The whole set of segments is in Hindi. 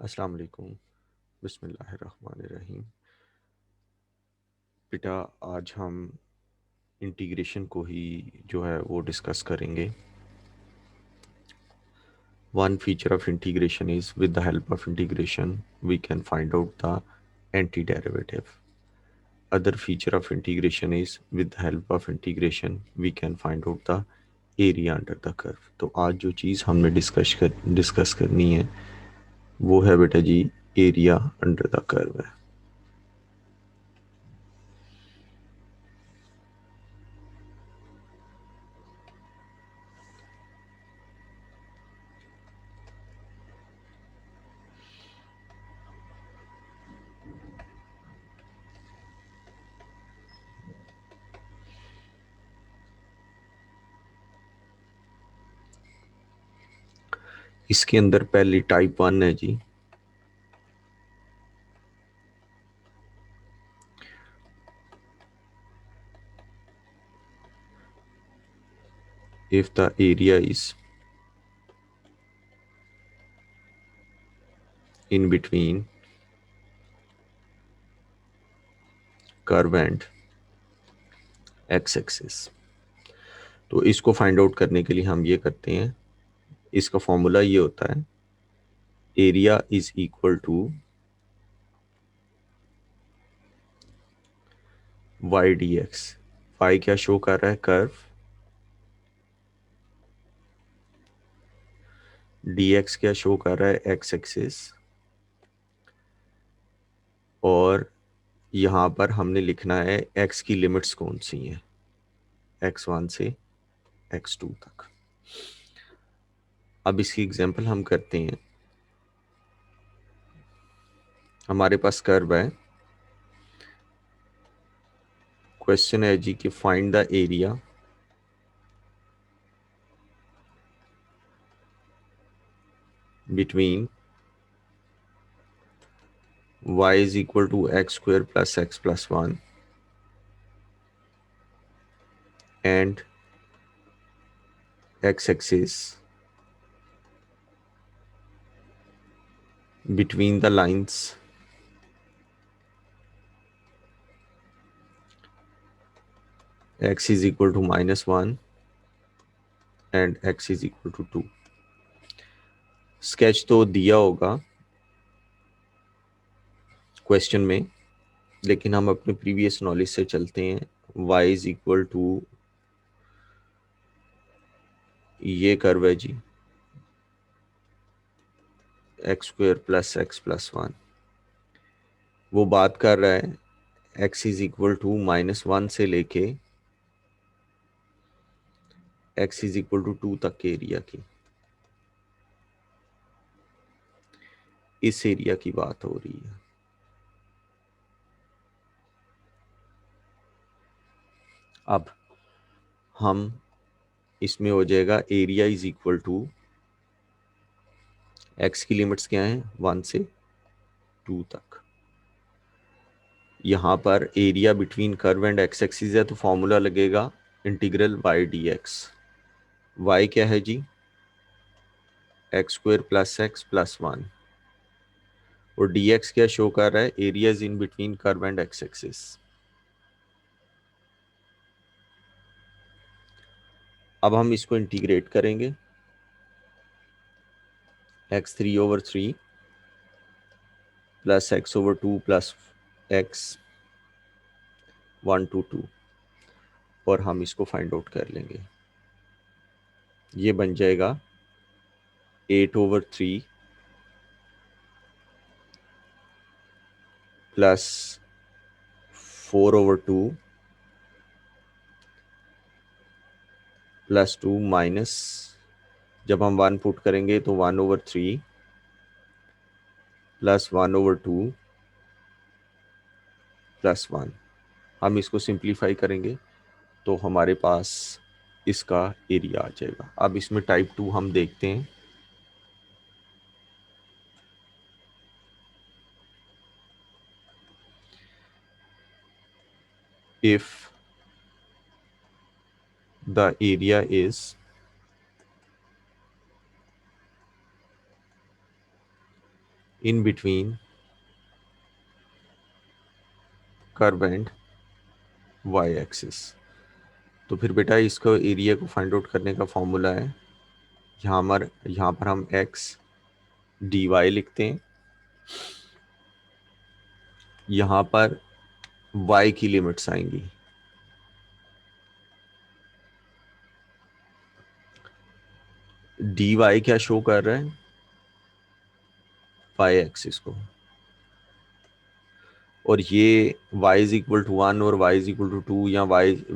अस्सलाम वालेकुम। बिस्मिल्लाहिर्रहमानिर्रहीम। बेटा, आज हम इंटीग्रेशन को ही जो है वो डिस्कस करेंगे। One feature of integration is with the help of integration we can find out the anti derivative. Other feature of integration is with the help of integration we can find out the area under the curve. तो आज जो चीज़ हमने डिस्कस करनी है वो है बेटा जी एरिया अंडर द कर्व है। इसके अंदर पहली टाइप 1 है जी। If the area is in between curve and x-axis, तो इसको फाइंड आउट करने के लिए हम ये करते हैं। इसका फॉर्मूला ये होता है area is equal to y d x. Y क्या शो कर रहा है? कर्व। डी एक्स क्या शो कर रहा है? X axis. और यहाँ पर हमने लिखना है एक्स की लिमिट्स कौन सी हैं, x1 से x2 तक। अब इसकी एग्जांपल हम करते हैं। हमारे पास कर्व है, क्वेश्चन है जी कि find the area between y is equal to x square plus x plus 1 and x-axis between the lines x is equal to -1 and x is equal to 2। Sketch तो दिया होगा क्वेश्चन में, लेकिन हम अपने प्रीवियस नॉलेज से चलते हैं। y is equal to ये कर्व है जी, x square plus x plus 1। वो बात कर रहा है x इज इक्वल टू -1 से लेके x इज इक्वल टू 2 तक के एरिया की। इस एरिया की बात हो रही है। अब हम इसमें हो जाएगा area is equal to x की लिमिट्स क्या हैं? 1 से 2 तक। यहाँ पर area between curve and x axis है, तो फॉर्मूला लगेगा integral y d x. Y क्या है जी? X square plus x plus 1। और डी एक्स क्या शो कर रहा है? Area is in between curve and x axis. अब हम इसको इंटीग्रेट करेंगे। x3/3 plus x/2 plus x1 to 2, और हम इसको फाइंड आउट कर लेंगे। ये बन जाएगा 8/3 प्लस 4/2 प्लस 2 माइनस, जब हम 1 पुट करेंगे तो 1/3 प्लस 1/2 प्लस 1। हम इसको सिंप्लीफाई करेंगे तो हमारे पास इसका एरिया आ जाएगा। अब इसमें टाइप 2 हम देखते हैं। If the area is in between curve and y axis. तो फिर बेटा इसको एरिया को फाइंड आउट करने का फॉर्मूला है, यहाँ पर हम एक्स डी वाई लिखते हैं, यहाँ पर y की लिमिट्स आएंगी। डी वाई क्या शो कर रहा है, y एक्सिस को, और ये y इज इक्वल टू 1 और y इज इक्वल टू 2 या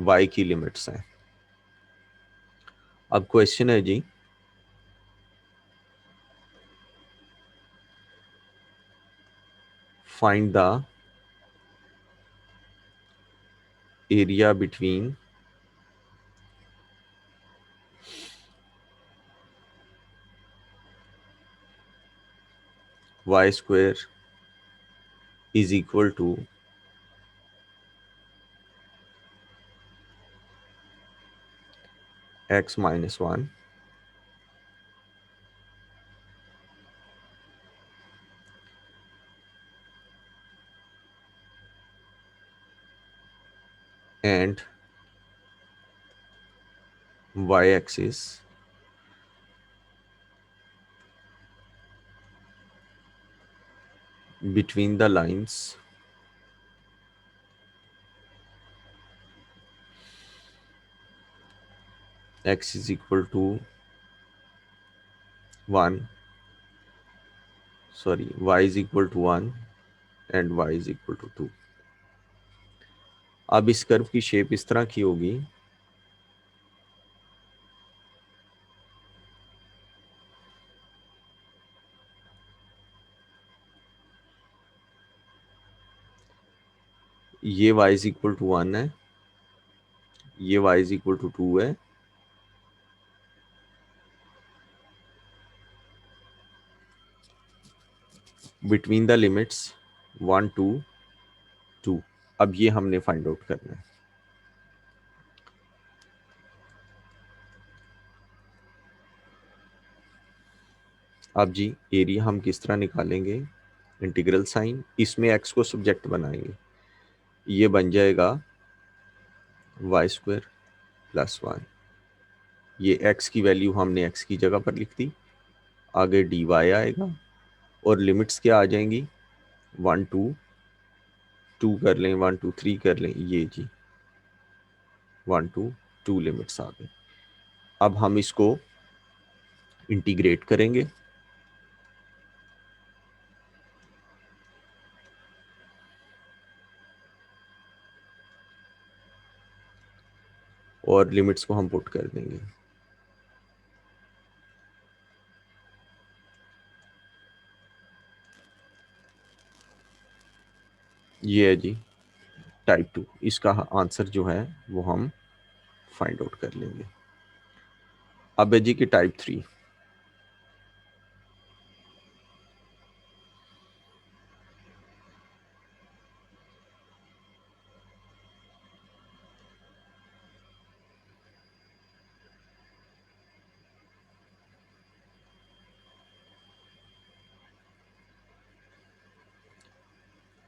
y की लिमिट्स हैं। अब क्वेश्चन है जी, find the area between y square is equal to x minus 1 and y axis between the lines x is equal to 1, sorry, y is equal to 1 and y is equal to 2। अब इस कर्व की शेप इस तरह की होगी, ये y इज इक्वल टू 1 है, ये y इज इक्वल टू 2 है, बिटवीन द लिमिट्स 1 टू 2। अब ये हमने फाइंड आउट करना है। अब जी एरिया हम किस तरह निकालेंगे, इंटीग्रल साइन, इसमें x को सब्जेक्ट बनाएंगे, ये बन जाएगा y स्क्वायर प्लस 1, ये x की वैल्यू हमने x की जगह पर लिख दी, आगे dy आएगा और लिमिट्स क्या आ जाएंगी, 1 टू 2 कर लें, 1 टू 3 कर लें, ये जी 1 टू 2 लिमिट्स आ गई। अब हम इसको इंटीग्रेट करेंगे, और लिमिट्स को हम पुट कर देंगे। ये है जी टाइप 2, इसका आंसर जो है वो हम फाइंड आउट कर लेंगे। अब है जी की type 3।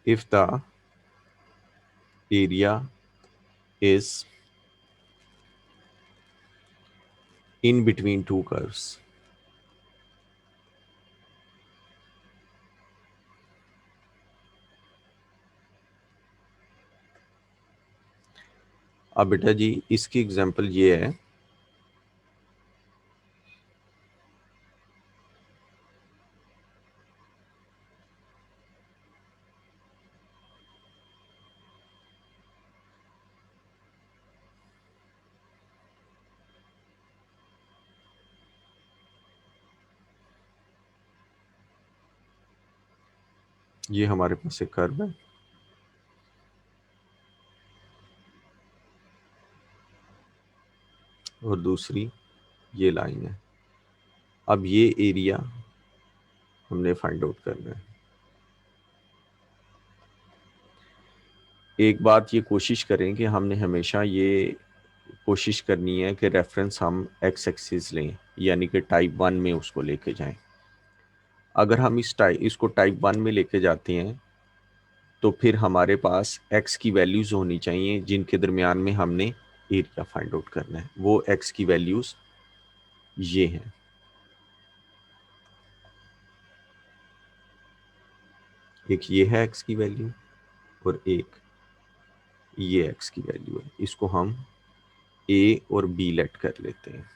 If the area is in between two curves, अब बेटा जी इसकी एग्जांपल ये है, ये हमारे पास एक कर्व है, और दूसरी ये लाइन है। अब ये एरिया हमने फाइंड आउट करना है। एक बात ये कोशिश करें कि हमने हमेशा ये कोशिश करनी है कि रेफरेंस हम एक्स एक्सिस लें, यानी कि टाइप 1 में उसको लेके जाएं। अगर हम इसको टाइप 1 में लेके जाते हैं तो फिर हमारे पास x की वैल्यूज होनी चाहिए जिनके दरमियान में हमने एरिया फाइंड आउट करना है। वो x की वैल्यूज ये हैं। एक ये है x की वैल्यू और एक ये x की वैल्यू है। इसको हम a और b लेट कर लेते हैं।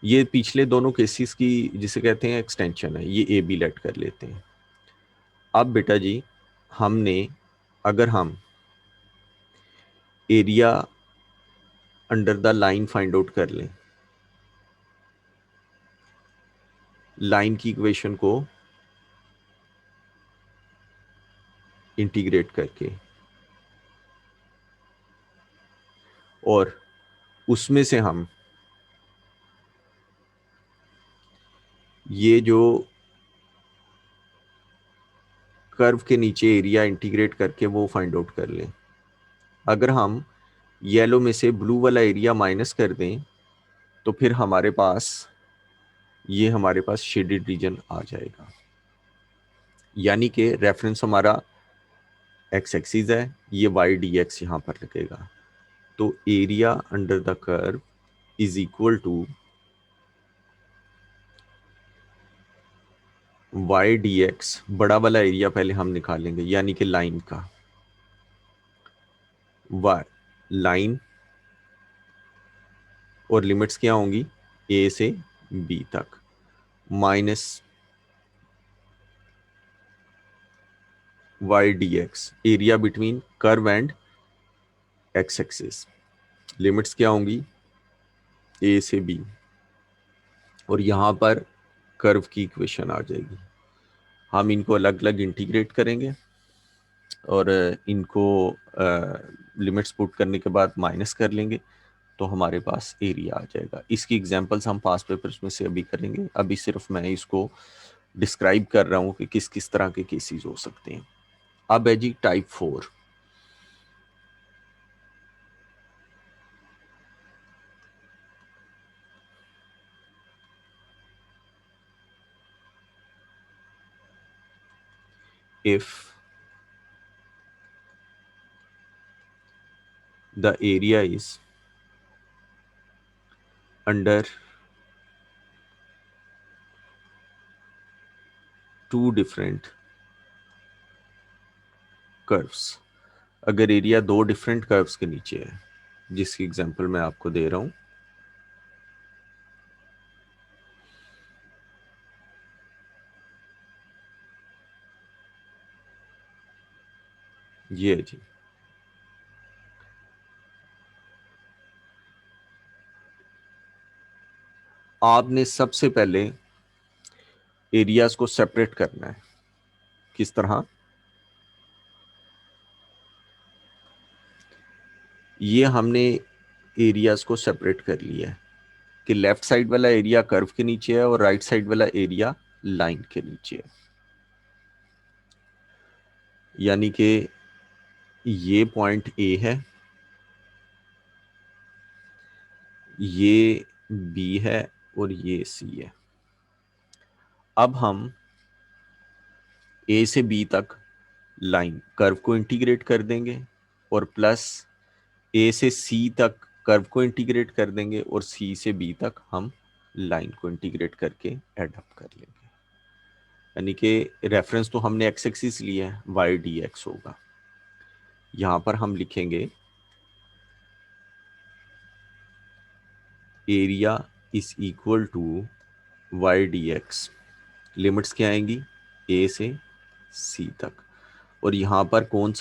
ये पिछले दोनों केसेस की जिसे कहते हैं एक्सटेंशन है, ये a b लेट कर लेते हैं। अब बेटा जी हमने अगर हम area under the line find out कर लें, लाइन की इक्वेशन को इंटीग्रेट करके, और उसमें से हम ये जो कर्व के नीचे एरिया इंटीग्रेट करके वो फाइंड आउट कर लें। अगर हम येलो में से ब्लू वाला एरिया माइनस कर दें तो फिर हमारे पास शेडेड रीजन आ जाएगा। यानी कि रेफरेंस हमारा एक्स एक्सिस है, ये वाई डी एक्स यहाँ पर लगेगा। तो area under the curve is equal to y d x, बड़ा वाला एरिया पहले हम निकालेंगे यानी कि लाइन का, वाई लाइन, और लिमिट्स क्या होंगी ए से बी तक, minus y d x, area between curve and x axis, limits क्या होंगी ए से बी, और यहाँ पर कर्व की इक्वेशन आ जाएगी। हम इनको अलग अलग इंटीग्रेट करेंगे और इनको लिमिट्स पुट करने के बाद माइनस कर लेंगे तो हमारे पास एरिया आ जाएगा। इसकी एग्जांपल्स हम पास पेपर्स में से अभी करेंगे, अभी सिर्फ मैं इसको डिस्क्राइब कर रहा हूँ कि किस किस तरह के केसेस हो सकते हैं। अब है जी type 4। if the area is under two different curves, अगर एरिया दो डिफरेंट कर्व्स के नीचे है, जिसकी एग्जांपल मैं आपको दे रहा हूं, ये है जी। आपने सबसे पहले एरियाज को सेपरेट करना है। किस तरह? ये हमने एरियाज को सेपरेट कर लिया है कि लेफ्ट साइड वाला एरिया कर्व के नीचे है और राइट साइड वाला एरिया लाइन के नीचे है। यानी कि ये पॉइंट ए है, ये बी है और ये सी है। अब हम ए से बी तक लाइन कर्व को इंटीग्रेट कर देंगे और प्लस ए से सी तक कर्व को इंटीग्रेट कर देंगे और सी से बी तक हम लाइन को इंटीग्रेट करके एड अप कर लेंगे। यानी कि रेफरेंस तो हमने एक्स एक्सिस लिया है, वाई डी एक्स होगा। यहां पर हम लिखेंगे area is equal to y d x, limits क्या आएंगी ए से सी तक, और यहाँ पर कौन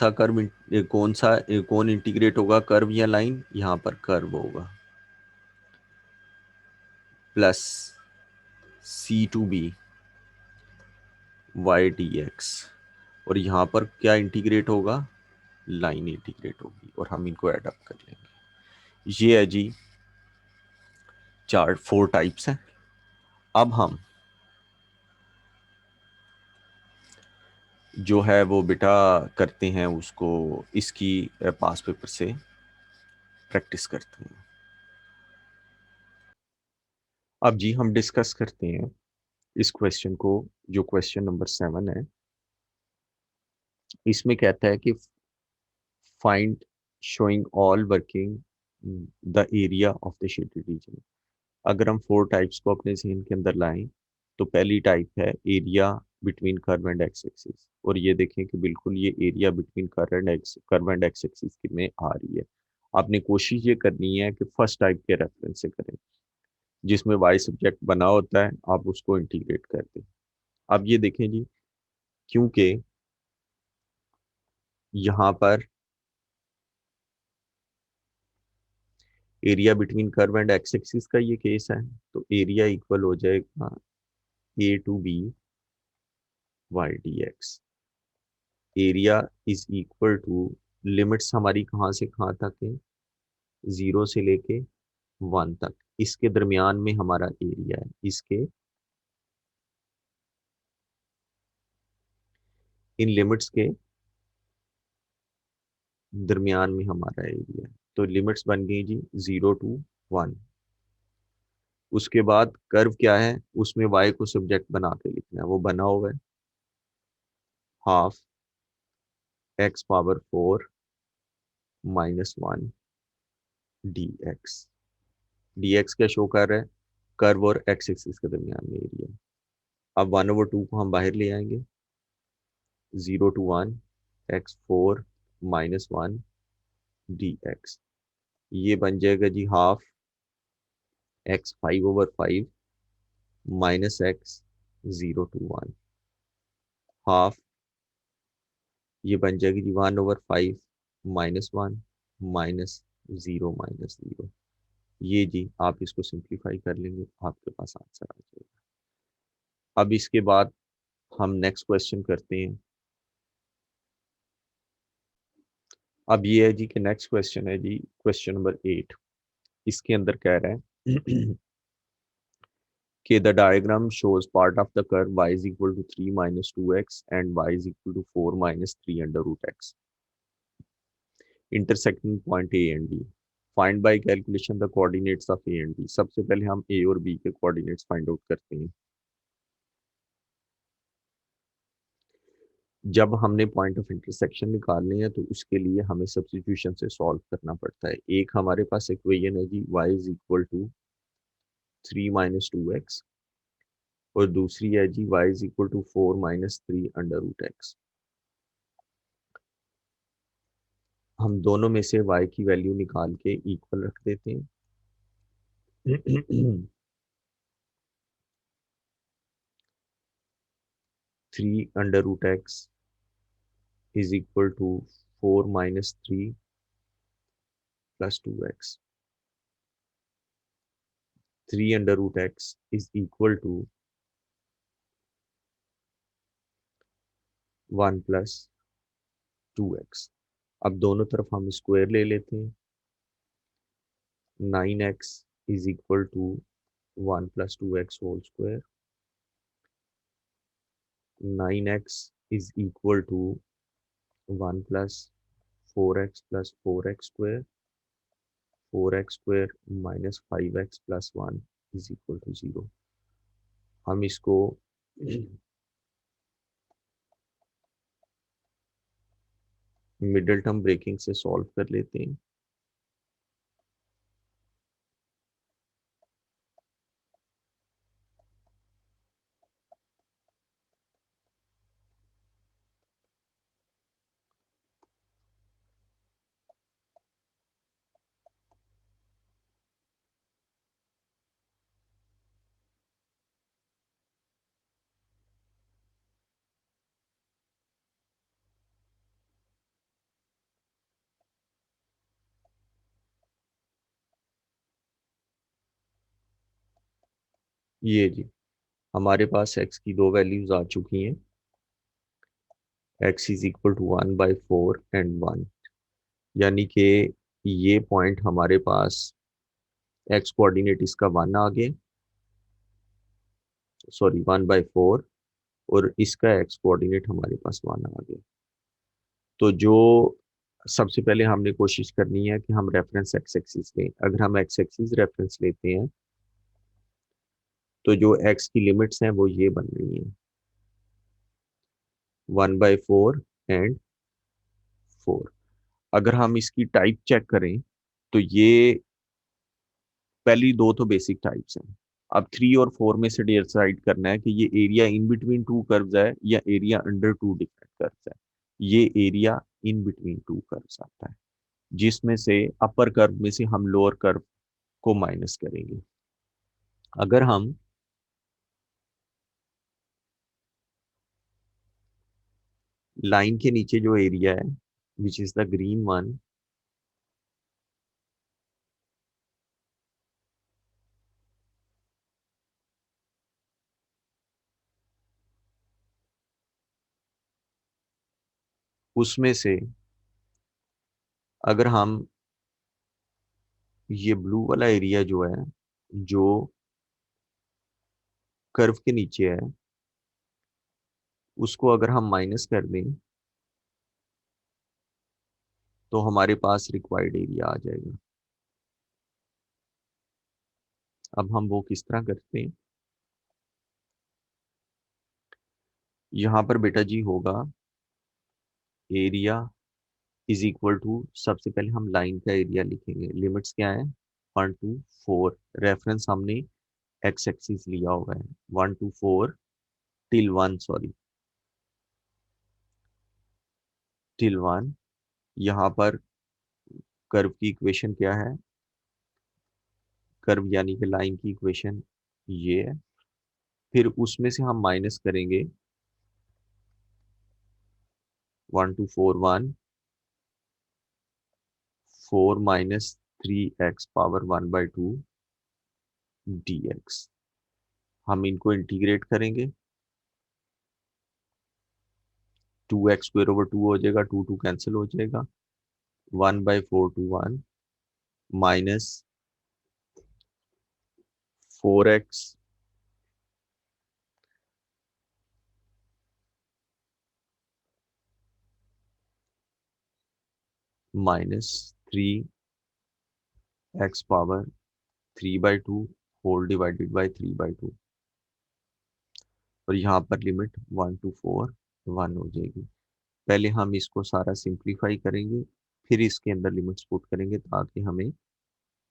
इंटीग्रेट होगा, कर्व या लाइन? यहाँ पर कर्व होगा, plus c to b y d x, और यहाँ पर क्या इंटीग्रेट होगा, लाइन इंटीग्रेट होगी, और हम इनको ऐड अप कर लेंगे। ये है जी चार्ट, 4 टाइप्स हैं। अब हम जो है वो बेटा करते हैं उसको, इसकी पास पेपर से प्रैक्टिस करते हैं। अब जी हम डिस्कस करते हैं इस क्वेश्चन को, जो क्वेश्चन नंबर 7 है, इसमें कहता है कि find showing all working the area of the shaded region. अगर हम 4 टाइप्स को अपने जहन के अंदर लाएं, तो पहली टाइप है area between curve and x axis, और ये देखें कि बिल्कुल ये area between curve and x axis में आ रही है। आपने कोशिश ये करनी है कि फर्स्ट टाइप के रेफरेंस से करें, जिसमें वाई सब्जेक्ट बना होता है, आप उसको इंटीग्रेट कर दें। अब ये देखें जी, क्योंकि यहाँ पर area between curve and x axis का ये केस है, तो एरिया इक्वल हो जाएगा a to b y d x. Area is equal to, limits हमारी कहाँ से कहाँ तक है, 0 से लेके 1 तक, इसके दरमियान में हमारा एरिया है, इसके इन लिमिट्स के दरमियान में हमारा एरिया है। तो लिमिट्स बन गई जी 0 टू 1। उसके बाद कर्व क्या है, उसमें y को सब्जेक्ट बना के लिखना है, वो बना हुआ है half x power 4 minus 1 d x. D x क्या शो कर रहा है, कर्व और एक्स एक्सिस के दरमियान में एरिया। अब 1/2 को हम बाहर ले आएंगे, 0 to 1 x 4 minus 1 d x. ये बन जाएगा जी half x 5/5 minus x 0 to 1, half, ये बन जाएगी जी 1/5 -1 माइनस 0 माइनस 0। ये जी आप इसको सिंप्लीफाई कर लेंगे, आपके पास आंसर आ जाएगा। अब इसके बाद हम नेक्स्ट क्वेश्चन करते हैं। अब ये है जी कि नेक्स्ट क्वेश्चन है जी क्वेश्चन नंबर 8। इसके अंदर कह रहा है कि the diagram shows part of the curve y is equal to 3 minus 2x and y is equal to 4 minus 3 under root x intersecting point a and b. Find by calculation the coordinates of a and b. सबसे पहले हम ए और बी के कोऑर्डिनेट्स फाइंड आउट करते हैं। जब हमने पॉइंट ऑफ इंटरसेक्शन निकालने हैं, तो उसके लिए हमें सब्स्टिट्यूशन से सॉल्व करना पड़ता है। एक हमारे पास इक्वेशन है जी y is equal to 3 minus 2x, और दूसरी है जी y is equal to 4 minus 3 under root x. हम दोनों में से y की वैल्यू निकाल के इक्वल रख देते हैं। 3 under root x is equal to 4 minus 3 plus 2x। 3 under root x is equal to 1 plus 2x। अब दोनों तरफ हम स्क्वायर ले लेते हैं। 9x is equal to 1 plus 2x whole square. 9x is equal to 1 plus 4x square. 4x square minus 5x plus 1 is equal to 0। हम इसको मिडिल टर्म ब्रेकिंग से सॉल्व कर लेते हैं। ये जी हमारे पास x की दो वैल्यूज आ चुकी हैं, x is equal to 1/4 and 1, यानी कि ये पॉइंट हमारे पास x कोऑर्डिनेट इसका 1 आ गया, सॉरी 1/4, और इसका x कोऑर्डिनेट हमारे पास 1 आ गया। तो जो सबसे पहले हमने कोशिश करनी है कि हम रेफरेंस एक्स एक्सिस लें। अगर हम एक्स एक्सिस रेफरेंस लेते हैं, तो जो x की लिमिट्स हैं वो ये बन रही हैं 1/4 एंड 4। अगर हम इसकी टाइप चेक करें तो ये पहली दो तो बेसिक टाइप्स हैं। अब 3 और 4 में से डिसाइड करना है कि ये area in between two curves है या area under to different curves है। ये area in between two curves आता है, जिसमें से अपर कर्व में से हम लोअर कर्व को माइनस करेंगे। अगर हम लाइन के नीचे जो एरिया है which is the green one, उसमें से अगर हम ये ब्लू वाला एरिया जो है, जो कर्व के नीचे है, उसको अगर हम माइनस कर दें तो हमारे पास रिक्वायर्ड एरिया आ जाएगा। अब हम वो किस तरह करते हैं, यहाँ पर बेटा जी होगा एरिया इज इक्वल टू, सबसे पहले हम लाइन का एरिया लिखेंगे। लिमिट्स क्या है 1 to 4, रेफरेंस हमने एक्स एक्सिस लिया हुआ है 1 to 4 टिल 1, सॉरी टिल 1। यहाँ पर कर्व की इक्वेशन क्या है, कर्व यानी कि लाइन की इक्वेशन ये है। फिर उसमें से हम माइनस करेंगे 1 to 4 1, 4 - 3x⁻1/2 dx। हम इनको इंटीग्रेट करेंगे, 2x² / 2 हो जाएगा, 2 कैंसिल हो जाएगा, 1/4 to 1 minus 4x -3x⁻3/2 whole divided by 3/2। और यहाँ पर लिमिट 1 to 4 1 हो जाएगी। पहले हम इसको सारा सिंप्लीफाई करेंगे, फिर इसके अंदर लिमिट्स पुट करेंगे ताकि हमें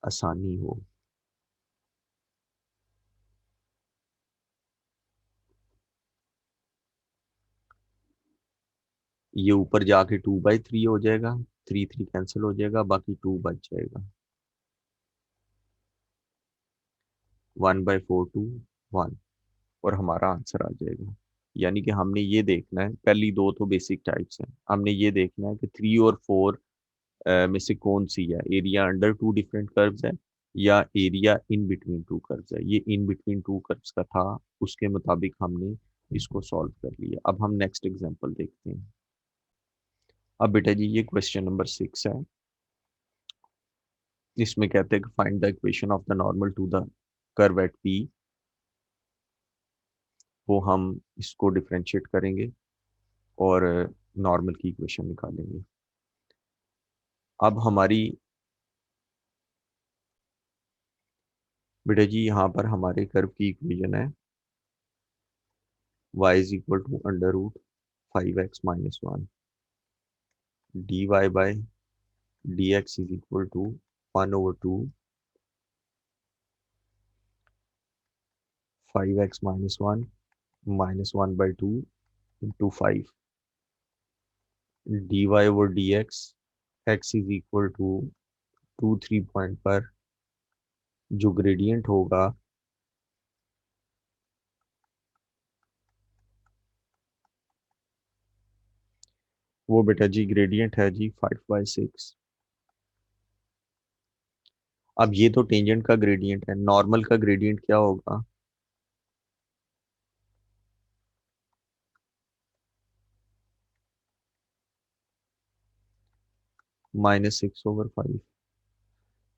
आसानी हो। ये ऊपर जाके 2/3 हो जाएगा, 3 कैंसिल हो जाएगा, बाकी 2 बच जाएगा, 1/4 to 1, और हमारा आंसर आ जाएगा। यानी कि हमने ये देखना है, पहली दो तो बेसिक टाइप्स हैं, हमने ये देखना है कि 3 और 4 में से कौन सी है, area under to different curves है या area in between two curves है। ये इन बिटवीन टू कर्व्स का था, उसके मुताबिक हमने इसको सॉल्व कर लिया। अब हम नेक्स्ट एग्जांपल देखते हैं। अब बेटा जी ये क्वेश्चन नंबर 6 है। इसमें कहते हैं कि find the equation of the normal to the curve at P. वो हम इसको डिफरेंशिएट करेंगे और नॉर्मल की इक्वेशन निकालेंगे। अब हमारी बेटा जी यहाँ पर हमारे कर्व की इक्वेशन है y is equal to √5x - 1 dy/dx is equal to 1/2 5x - 1 -1/2 into 5 dy/dx x is equal to 2 3 point पर जो ग्रेडियंट होगा वो बेटा जी ग्रेडियंट है जी 5/6। अब ये तो टेंजेंट का ग्रेडियंट है, नॉर्मल का ग्रेडियंट क्या होगा, -6/5।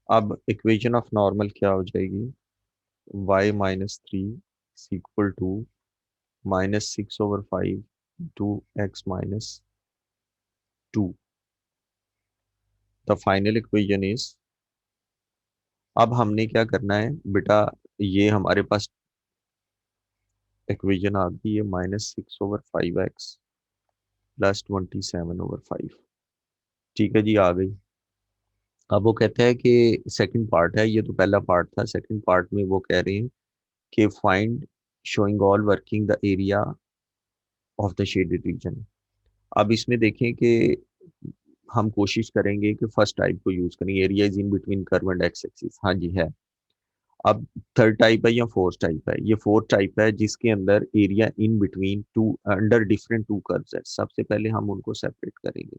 अब इक्वेशन ऑफ नॉर्मल क्या हो जाएगी, y-3 is equal to -6/5 to x-2। The final equation is, अब हमने क्या करना है बेटा, ये हमारे पास इक्वेशन आ गई है -6/5x प्लस 27/5। ठीक है जी, आ गई। अब वो कहता है कि सेकंड पार्ट है, ये तो पहला पार्ट था, सेकंड पार्ट में वो कह रहे हैं कि find showing all working the area of the shaded region. अब इसमें देखें कि हम कोशिश करेंगे कि फर्स्ट टाइप को यूज करें, area is in between curve and x axis. हाँ जी है। अब थर्ड टाइप है या फोर्थ टाइप है? ये फोर्थ टाइप है जिसके अंदर area in between two under different to curves है। सबसे पहले हम उनको सेपरेट करेंगे।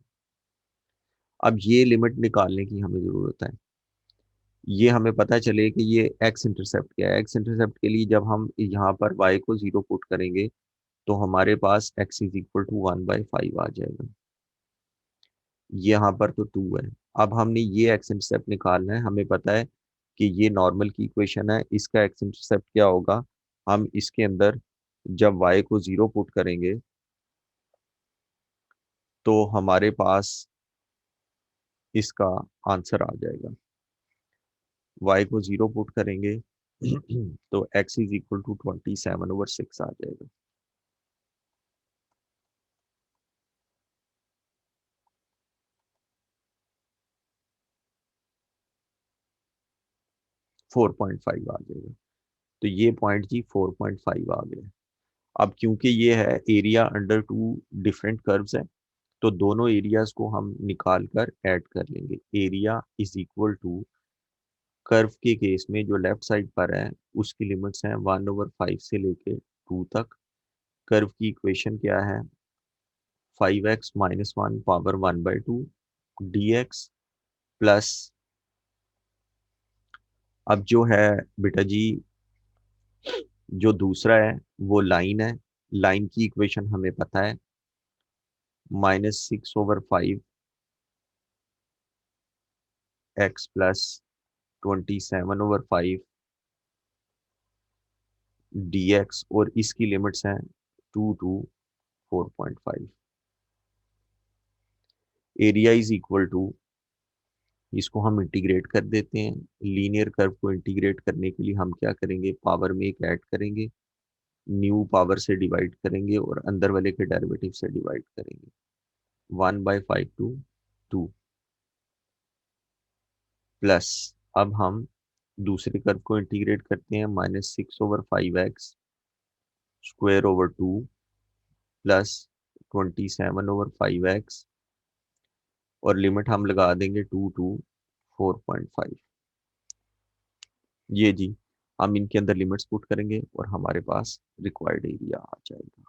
अब ये लिमिट निकालने की हमें जरूरत है। ये हमें पता चले कि ये एक्स इंटरसेप्ट क्या है। एक्स इंटरसेप्ट के लिए जब हम यहाँ पर वाई को 0 पुट करेंगे तो हमारे पास एक्स इज इक्वल टू 1/5 आ जाएगा। यहाँ पर तो 2 है। अब हमने ये एक्स इंटरसेप्ट निकालना है। हमें पता है कि ये नॉर्मल की इक्वेशन है, इसका एक्स इंटरसेप्ट क्या होगा। हम इसके अंदर जब y को 0 पुट करेंगे तो हमारे पास इसका आंसर आ जाएगा। y को 0 पुट करेंगे तो x इज इक्वल टू 27/6 आ जाएगा। 4.5 आ जाएगा। तो ये पॉइंट जी 4.5 आ गया। अब क्योंकि ये है area under to different curves है, तो दोनों एरियाज को हम निकाल कर ऐड कर लेंगे। Area is equal to curve के केस में जो लेफ्ट साइड पर है उसकी लिमिट्स हैं 1/5 से लेके 2 तक। कर्व की इक्वेशन क्या है? 5x - 1 पावर 1/2 dx प्लस, अब जो है बेटा जी, जो दूसरा है वो लाइन है। लाइन की इक्वेशन हमें पता है -6/5x प्लस 27/5 dx, और इसकी लिमिट्स हैं 2 to 4.5। Area is equal to, इसको हम इंटीग्रेट कर देते हैं। लीनियर कर्व को इंटीग्रेट करने के लिए हम क्या करेंगे, पावर में एक ऐड करेंगे, न्यू पावर से डिवाइड करेंगे और अंदर वाले के डेरिवेटिव से डिवाइड करेंगे। 1/5 टू 2 प्लस, अब हम दूसरे कर्व को इंटीग्रेट करते हैं, -6/5x square over 2 plus 27/5x, और लिमिट हम लगा देंगे 2 to 4.5। ये जी, हम इनके अंदर लिमिट्स पुट करेंगे और हमारे पास रिक्वायर्ड एरिया आ जाएगा।